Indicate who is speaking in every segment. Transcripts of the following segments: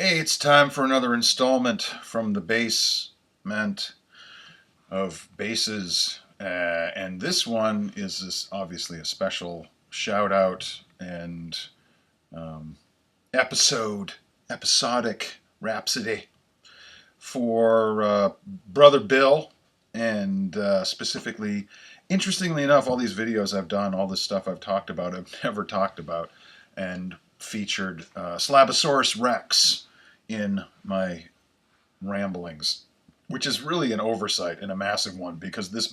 Speaker 1: Hey, it's time for another installment from the basement of bases. And this one is obviously a special shout out and um, episode, episodic rhapsody for Brother Bill. And specifically, interestingly enough, all these videos I've done, all this stuff I've talked about, I've never talked about and featured Slabosaurus Rex in my ramblings, which is really an oversight and a massive one because this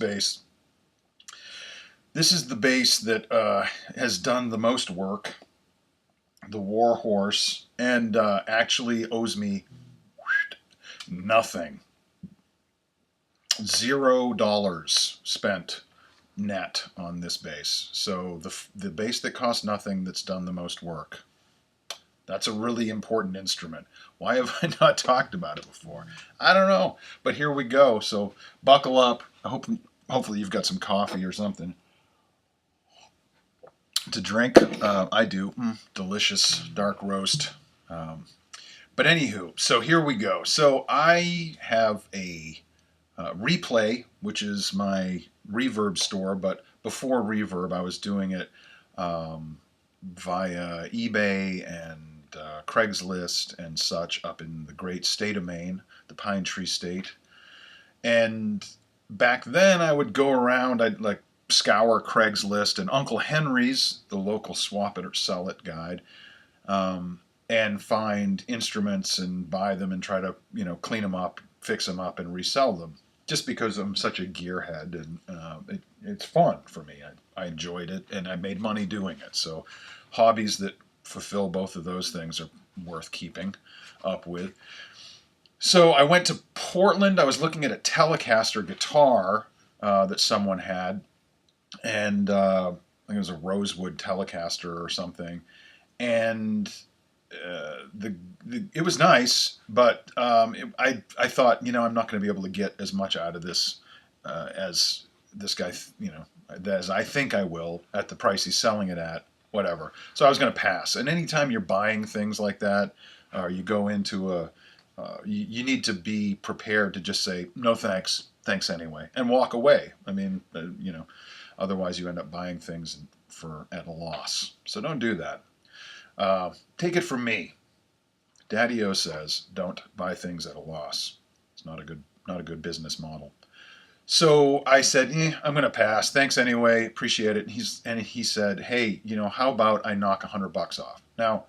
Speaker 1: is the bass that has done the most work, the war horse, and actually owes me nothing. $0 spent net on this bass. So the bass that costs nothing that's done the most work. That's a really important instrument. Why have I not talked about it before? I don't know, but here we go. So buckle up. Hopefully you've got some coffee or something to drink. I do. Delicious dark roast. Um, but anywho, so here we go. So I have a Replay, which is my reverb store, but before reverb, I was doing it via eBay and Craigslist and such up in the great state of Maine, the Pine Tree State. And back then, I would go around, I'd like scour Craigslist and Uncle Henry's, the local swap it or sell it guide, and find instruments and buy them and try to, clean them up, fix them up, and resell them. Just because I'm such a gearhead and it's fun for me. I enjoyed it and I made money doing it. So hobbies that fulfill both of those things are worth keeping up with. So I went to Portland. I was looking at a Telecaster guitar that someone had, and I think it was a Rosewood Telecaster or something. And it was nice, but I thought, I'm not going to be able to get as much out of this as this guy, as I think I will at the price he's selling it at, whatever. So I was going to pass. And anytime you're buying things like that, or you go into you need to be prepared to just say no thanks anyway, and walk away. I mean, otherwise you end up buying things at a loss. So don't do that. Take it from me. Daddy-O says, don't buy things at a loss. It's not a good business model. So I said, I'm going to pass. Thanks anyway. Appreciate it. And he said, hey, how about I knock $100 off? Now,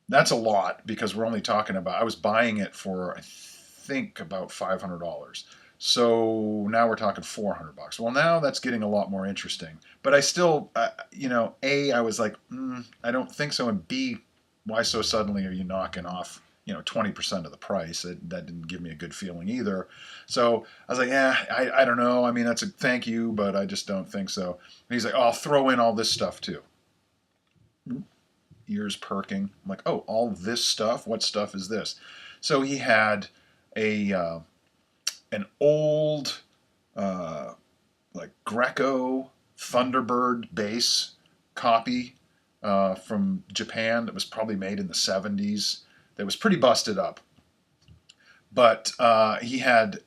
Speaker 1: that's a lot because we're only talking about, I was buying it for, I think, about $500. So now we're talking $400. Well, now that's getting a lot more interesting. But I still, A, I was like, I don't think so. And B, why so suddenly are you knocking off, 20% of the price? That didn't give me a good feeling either. So I was like, I don't know. I mean, that's a thank you, but I just don't think so. And he's like, oh, I'll throw in all this stuff too. Ears perking. I'm like, oh, all this stuff? What stuff is this? So he had an old like Greco Thunderbird bass copy from Japan that was probably made in the 70s that was pretty busted up. But he had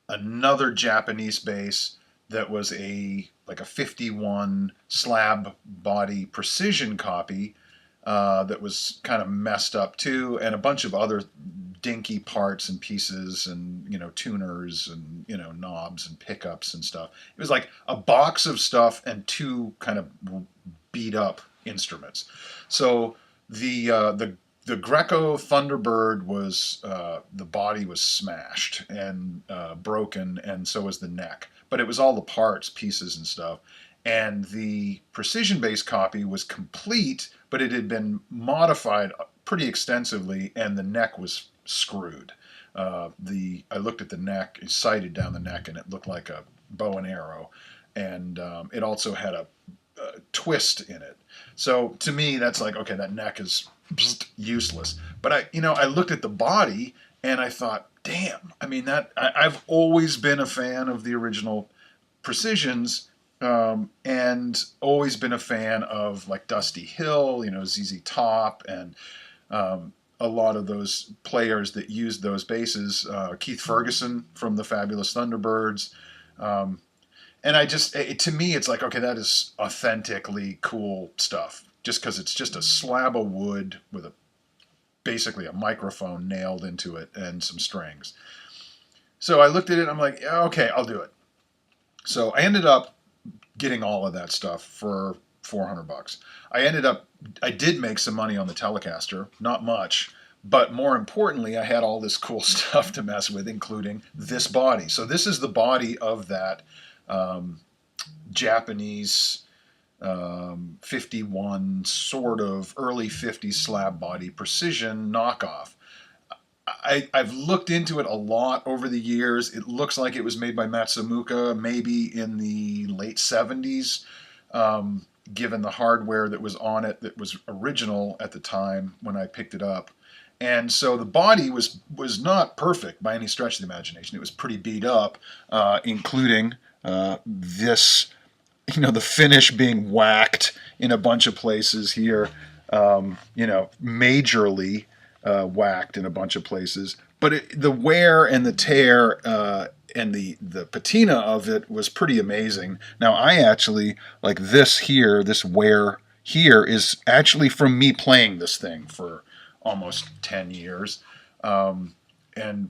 Speaker 1: another Japanese bass that was like a 51 slab body precision copy that was kind of messed up too, and a bunch of other dinky parts and pieces and tuners and knobs and pickups and stuff. It was like a box of stuff and two kind of beat up instruments. So the Greco Thunderbird was the body was smashed and broken, and so was the neck. But it was all the parts, pieces, and stuff. And the precision bass copy was complete, but it had been modified pretty extensively, and the neck was screwed. I looked at the neck, sighted down the neck, and it looked like a bow and arrow, and it also had a twist in it. So to me, that's like, okay, that neck is useless. But I looked at the body and I thought, damn. I mean, I've always been a fan of the original Precisions, and always been a fan of like Dusty Hill, ZZ Top, and a lot of those players that used those basses. Keith Ferguson from the Fabulous Thunderbirds. And to me, it's like, okay, that is authentically cool stuff. Just because it's just a slab of wood with basically a microphone nailed into it and some strings. So I looked at it and I'm like, yeah, okay, I'll do it. So I ended up getting all of that stuff for $400. I did make some money on the Telecaster, not much, but more importantly, I had all this cool stuff to mess with, including this body. So this is the body of that Japanese 51 sort of early 50s slab body precision knockoff. I've looked into it a lot over the years. It looks like it was made by Matsumoka maybe in the late 70s, given the hardware that was on it that was original at the time when I picked it up. And so the body was not perfect by any stretch of the imagination. It was pretty beat up, including this, the finish being whacked in a bunch of places here, majorly whacked in a bunch of places. But the wear and the tear and the patina of it was pretty amazing. Now, I actually, like this wear here is actually from me playing this thing for almost 10 years. And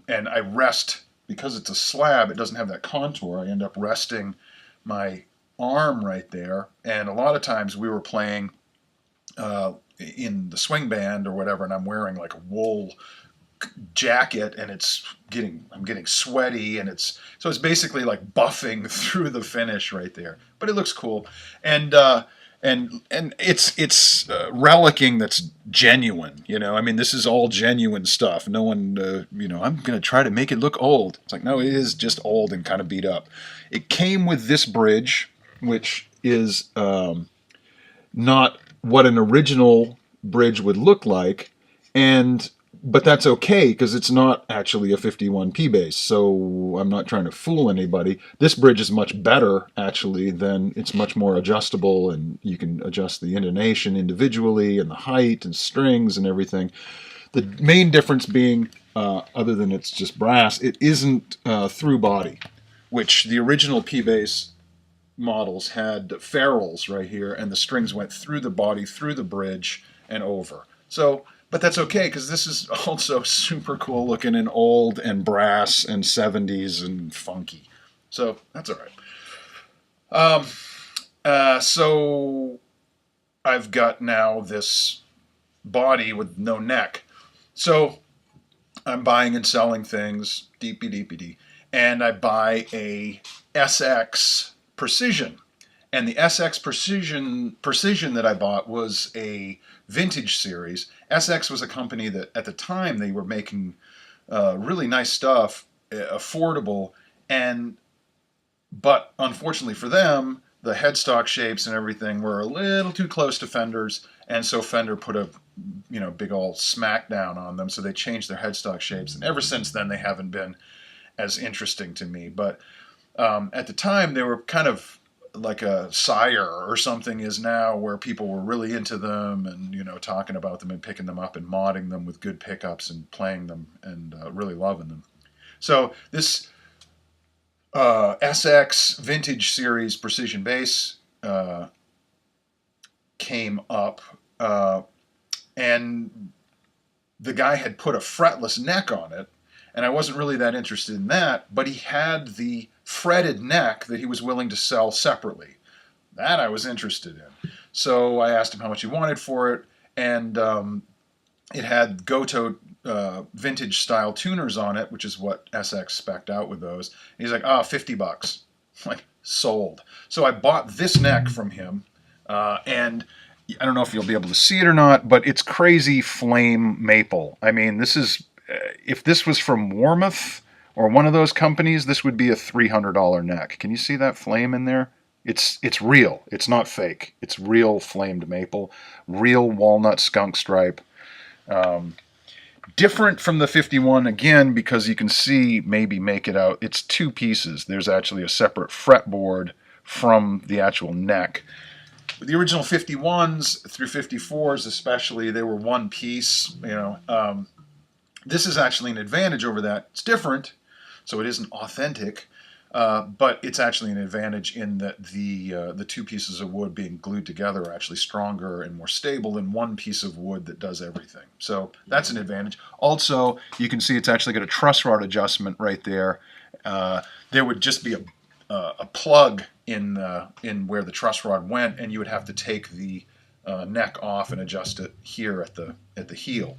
Speaker 1: I rest, because it's a slab, it doesn't have that contour, I end up resting my arm right there. And a lot of times we were playing in the swing band or whatever, and I'm wearing like a wool jacket, and I'm getting sweaty, and it's basically like buffing through the finish right there. But it looks cool, and it's relicking that's genuine. I mean, this is all genuine stuff. No one, I'm gonna try to make it look old. It's like, no, it is just old and kind of beat up. It came with this bridge, which is not what an original bridge would look like, but that's okay because it's not actually a 51 P bass, so I'm not trying to fool anybody. This bridge is much better, actually, it's much more adjustable, and you can adjust the intonation individually and the height and strings and everything. The main difference being, other than it's just brass, it isn't through body, which the original P bass models had ferrules right here, and the strings went through the body, through the bridge, and over. So, but that's okay, because this is also super cool looking and old and brass and 70s and funky. So that's all right. So I've got now this body with no neck. So I'm buying and selling things, deepy, and I buy a SX Precision. And the SX Precision that I bought was a vintage series. SX was a company that at the time they were making really nice stuff, affordable, but unfortunately for them, the headstock shapes and everything were a little too close to Fender's, and so Fender put a big old smackdown on them, so they changed their headstock shapes, and ever since then they haven't been as interesting to me. But at the time, they were kind of like a Sire or something is now, where people were really into them and, talking about them and picking them up and modding them with good pickups and playing them and really loving them. So this SX Vintage Series Precision Bass came up, and the guy had put a fretless neck on it, and I wasn't really that interested in that, but he had the fretted neck that he was willing to sell separately. That I was interested in. So I asked him how much he wanted for it, and it had Goto vintage style tuners on it, which is what SX spec'd out with those. And he's like, $50. Like, sold. So I bought this neck from him, and I don't know if you'll be able to see it or not, but it's crazy flame maple. I mean, this is, if this was from Warmoth or one of those companies, this would be a $300 neck. Can you see that flame in there? It's real. It's not fake. It's real flamed maple, real walnut skunk stripe. Different from the 51, again, because you can see, maybe make it out, it's two pieces. There's actually a separate fretboard from the actual neck. With the original 51s through 54s especially, they were one piece. This is actually an advantage over that. It's different, so it isn't authentic, but it's actually an advantage in that the two pieces of wood being glued together are actually stronger and more stable than one piece of wood that does everything. So that's an advantage. Also, you can see it's actually got a truss rod adjustment right there. There would just be a plug in where the truss rod went, and you would have to take the neck off and adjust it here at the heel.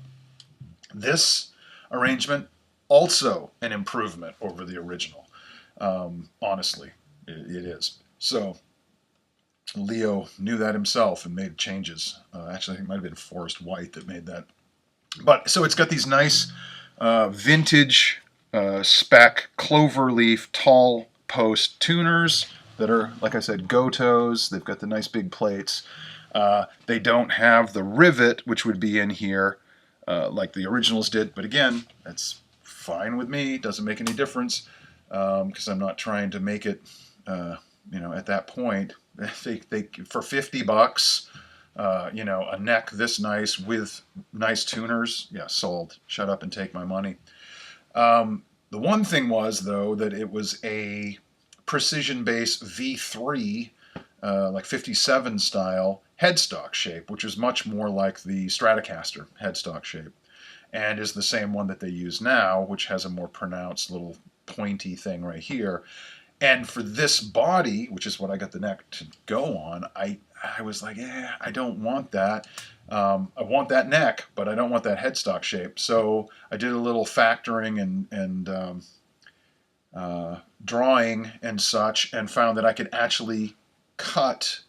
Speaker 1: This arrangement, also an improvement over the original. Honestly, it is. So Leo knew that himself and made changes. Actually, I think it might have been Forrest White that made that. But so it's got these nice vintage spec cloverleaf tall post tuners that are, like I said, Gotos. They've got the nice big plates. They don't have the rivet, which would be in here, like the originals did. But again, that's fine with me. It doesn't make any difference because I'm not trying to make it, at that point. They for $50, a neck this nice with nice tuners, yeah, sold. Shut up and take my money. The one thing was, though, that it was a precision bass V3, like 57 style headstock shape, which is much more like the Stratocaster headstock shape, and is the same one that they use now, which has a more pronounced little pointy thing right here. And for this body, which is what I got the neck to go on, I was like, I don't want that. I want that neck, but I don't want that headstock shape. So I did a little factoring and drawing and such, and found that I could actually cut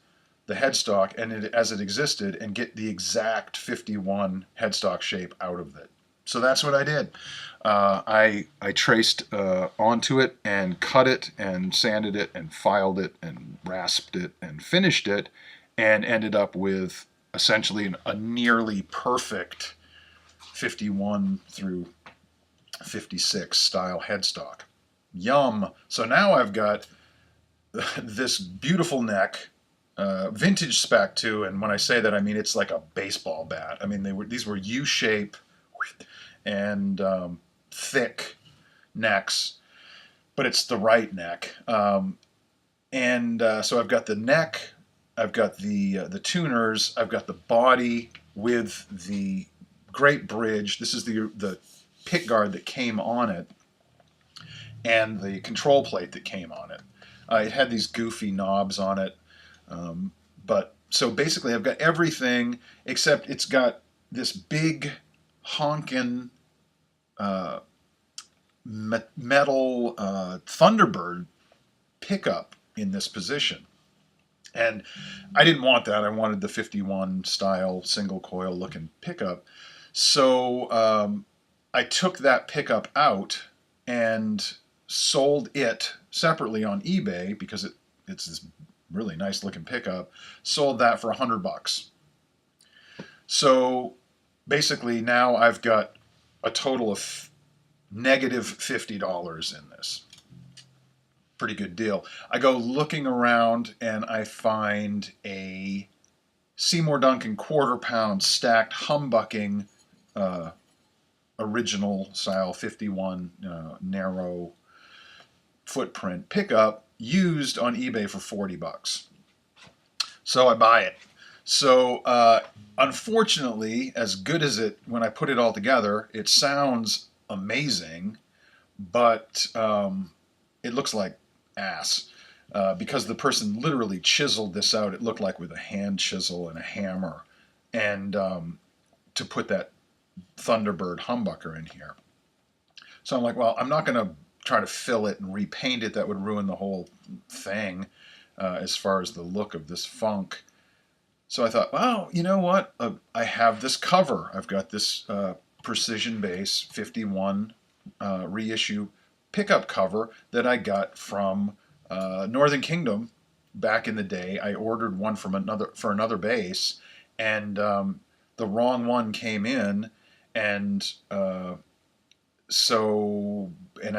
Speaker 1: the headstock as it existed and get the exact 51 headstock shape out of it. So that's what I did. I traced onto it and cut it and sanded it and filed it and rasped it and finished it, and ended up with essentially a nearly perfect 51 through 56 style headstock. Yum. So now I've got this beautiful neck, vintage spec too, and when I say that, I mean it's like a baseball bat. I mean these were U-shape and thick necks, but it's the right neck. So I've got the neck, I've got the tuners, I've got the body with the great bridge. This is the pick guard that came on it, and the control plate that came on it. It had these goofy knobs on it, but so basically I've got everything except it's got this big honkin' metal Thunderbird pickup in this position. And I didn't want that. I wanted the 51 style single coil looking pickup. So I took that pickup out and sold it separately on eBay because it's this really nice looking pickup. Sold that for $100. So basically now I've got a total of negative $50 in this. Pretty good deal. I go looking around and I find a Seymour Duncan quarter-pound stacked humbucking original style 51 narrow footprint pickup used on eBay for $40. So I buy it. So unfortunately, as good as it, when I put it all together, it sounds amazing, but it looks like ass because the person literally chiseled this out. It looked like with a hand chisel and a hammer, and to put that Thunderbird humbucker in here. So I'm like, well, I'm not going to try to fill it and repaint it. That would ruin the whole thing as far as the look of this funk. So I thought, well, you know what? I have this cover. I've got this Precision Bass 51 reissue pickup cover that I got from Northern Kingdom back in the day. I ordered one for another bass, and the wrong one came in, and I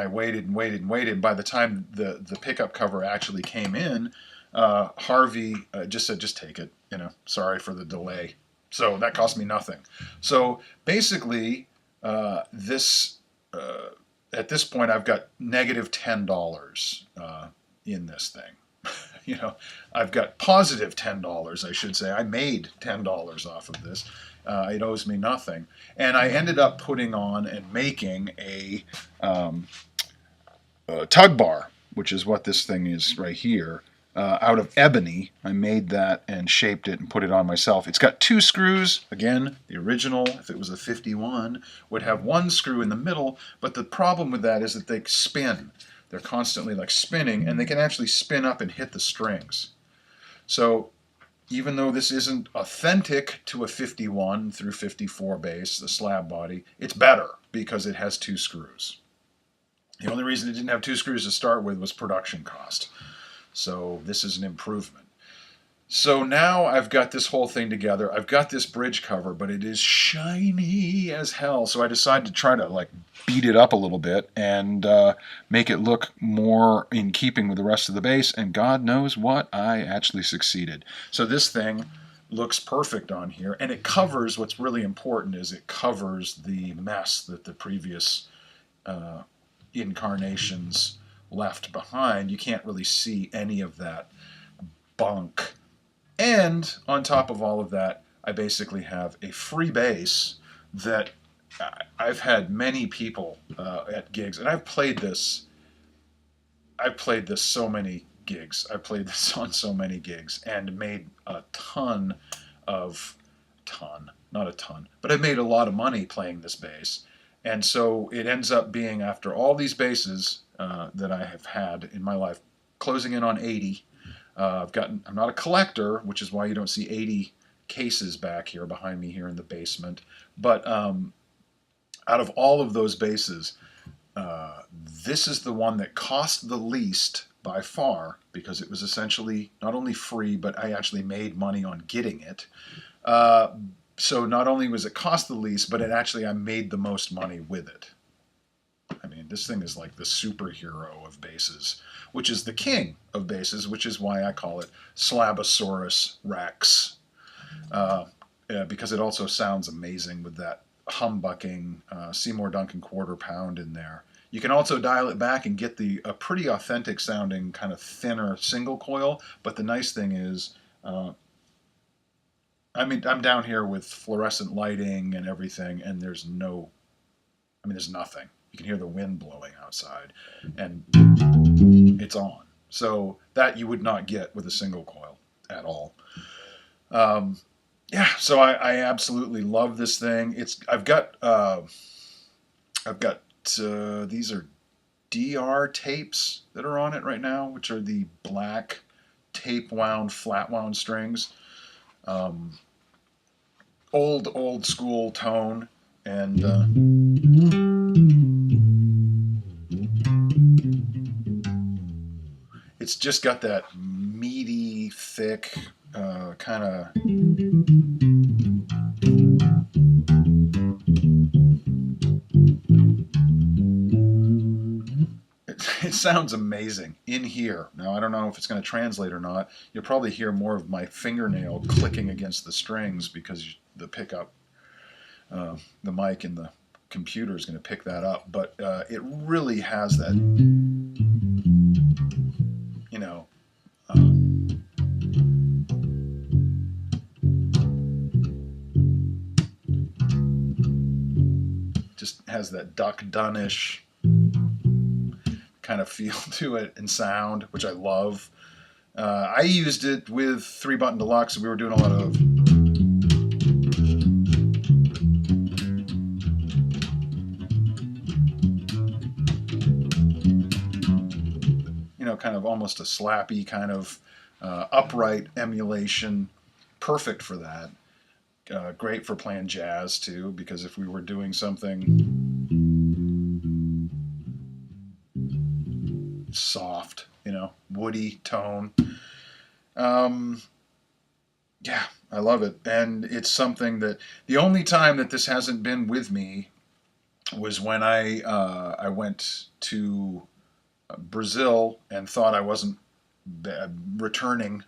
Speaker 1: waited and waited and waited. By the time the pickup cover actually came in, Harvey just said, just take it. Sorry for the delay. So that cost me nothing. So basically, this at this point, I've got negative $10 in this thing. I've got positive $10, I should say. I made $10 off of this. It owes me nothing. And I ended up putting on and making a tug bar, which is what this thing is right here, out of ebony. I made that and shaped it and put it on myself. It's got 2 screws. Again, the original, if it was a 51, would have 1 screw in the middle, but the problem with that is that they spin. They're constantly like spinning, and they can actually spin up and hit the strings. So even though this isn't authentic to a 51 through 54 bass, the slab body, it's better because it has 2 screws. The only reason it didn't have 2 screws to start with was production cost. So this is an improvement. So now I've got this whole thing together. I've got this bridge cover, but it is shiny as hell. So I decided to try to like beat it up a little bit and make it look more in keeping with the rest of the bass. And God knows what, I actually succeeded. So this thing looks perfect on here, and it covers, what's really important is it covers the mess that the previous incarnations left behind. You can't really see any of that bunk. And on top of all of that, I basically have a free bass that I've had many people at gigs, and I've played this so many gigs. I've played this on so many gigs and made a not a ton, but I've made a lot of money playing this bass. And so it ends up being, after all these basses that I have had in my life, closing in on 80. I'm not a collector, which is why you don't see 80 cases back here behind me here in the basement. But out of all of those basses, this is the one that cost the least by far, because it was essentially not only free, but I actually made money on getting it. So not only was it cost the least, but I made the most money with it. I mean, this thing is like the superhero of basses, which is the king of basses, which is why I call it Slabosaurus Rex, because it also sounds amazing with that humbucking Seymour Duncan quarter pound in there. You can also dial it back and get a pretty authentic sounding kind of thinner single coil, but the nice thing is, I'm down here with fluorescent lighting and everything, and there's nothing. You can hear the wind blowing outside, and it's on. So that you would not get with a single coil at all. So I absolutely love this thing. I've got these are DR tapes that are on it right now, which are the black tape wound, flat wound strings. Old school tone, and it's just got that meaty, thick kind of. It sounds amazing in here. Now, I don't know if it's going to translate or not. You'll probably hear more of my fingernail clicking against the strings because the pickup, the mic in the computer is going to pick that up. But it really has that, just has that Duck Dunnish kind of feel to it and sound, which I love. I used it with 3-Button Deluxe. We were doing a lot of kind of almost a slappy kind of upright emulation. Perfect for that. Great for playing jazz too, because if we were doing something soft, woody tone. Yeah, I love it. And it's something that the only time that this hasn't been with me was when I went to Brazil and thought I wasn't returning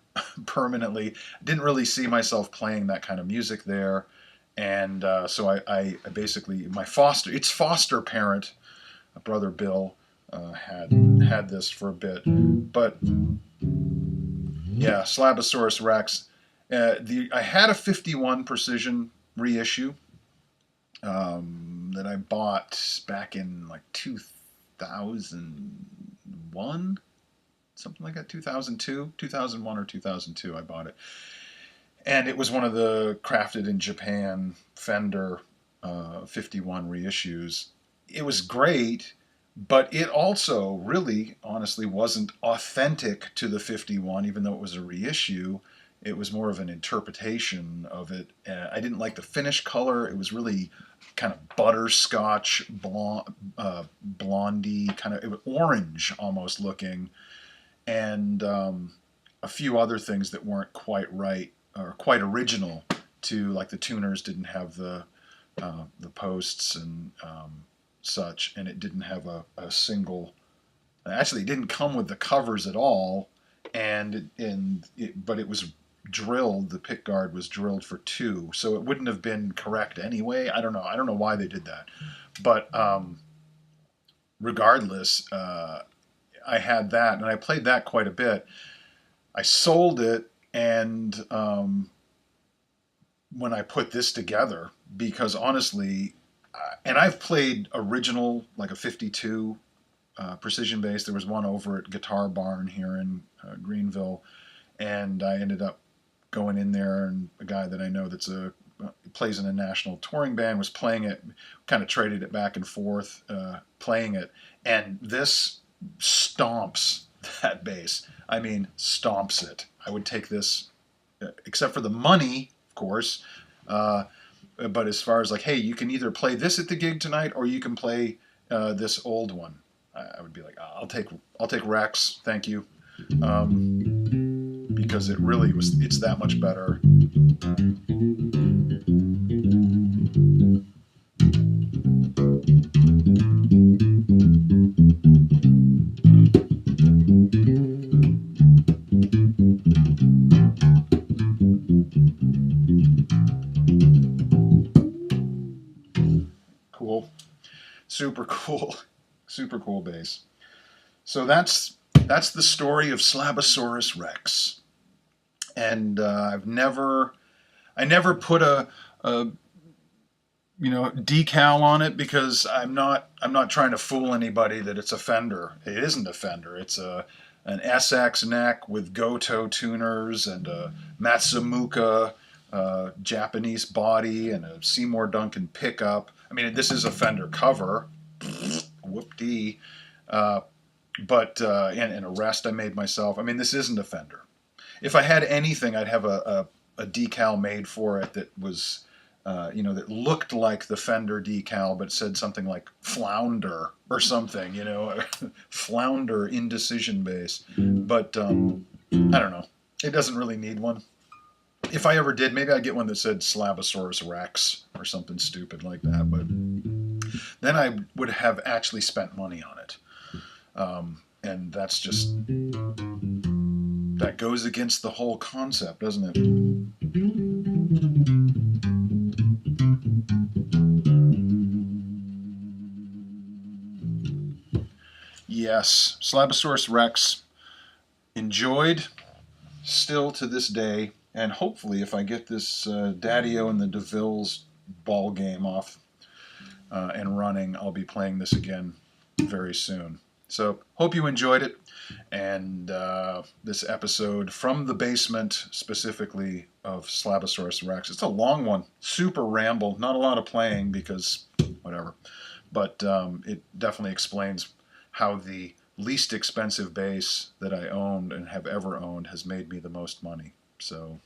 Speaker 1: permanently. Didn't really see myself playing that kind of music there, and so I basically its foster parent, brother Bill, had this for a bit, but yeah, Slabosaurus Rex. I had a 51 precision reissue that I bought back in like 2001, something like that, 2002, 2001 or 2002. I bought it, and it was one of the crafted in Japan Fender 51 reissues. It was great, but it also really, honestly, wasn't authentic to the 51, even though it was a reissue. It was more of an interpretation of it. I didn't like the finish color. It was really kind of butterscotch, blondie, kind of, it was orange almost looking, and a few other things that weren't quite right or quite original to, like the tuners didn't have the posts and such, and it didn't have a single. Actually, it didn't come with the covers at all, but it was drilled. The pick guard was drilled for 2, so it wouldn't have been correct anyway. I don't know. I don't know why they did that, but regardless, I had that, and I played that quite a bit. I sold it, and when I put this together, because honestly, and I've played original, like a 52 precision bass. There was one over at Guitar Barn here in Greenville, and I ended up going in there, and a guy that I know plays in a national touring band was playing it, kind of traded it back and forth, playing it, and this stomps that bass. I mean, stomps it. I would take this, except for the money, of course, but as far as like, hey, you can either play this at the gig tonight, or you can play this old one. I would be like, I'll take Rex, thank you, because it's that much better. Cool, super cool, super cool bass. So that's the story of Slabosaurus Rex, and I never put a decal on it, because I'm not trying to fool anybody that it's a Fender. It isn't a Fender. It's an SX neck with Goto tuners and a Matsumoka Japanese body and a Seymour Duncan pickup. I mean, this is a Fender cover. Whoop-dee. But and a rest I made myself. I mean, this isn't a Fender. If I had anything, I'd have a decal made for it that was, that looked like the Fender decal, but said something like Flounder or something, Flounder indecision bass. But I don't know. It doesn't really need one. If I ever did, maybe I'd get one that said Slabosaurus Rex or something stupid like that. But then I would have actually spent money on it. And that's just, that goes against the whole concept, doesn't it? Yes, Slabosaurus Rex, enjoyed still to this day, and hopefully if I get this Daddio and the DeVille's ball game off and running, I'll be playing this again very soon. So, hope you enjoyed it, and this episode from the basement, specifically of Slabosaurus Rex. It's a long one, super ramble, not a lot of playing because whatever, but it definitely explains how the least expensive bass that I owned and have ever owned has made me the most money. So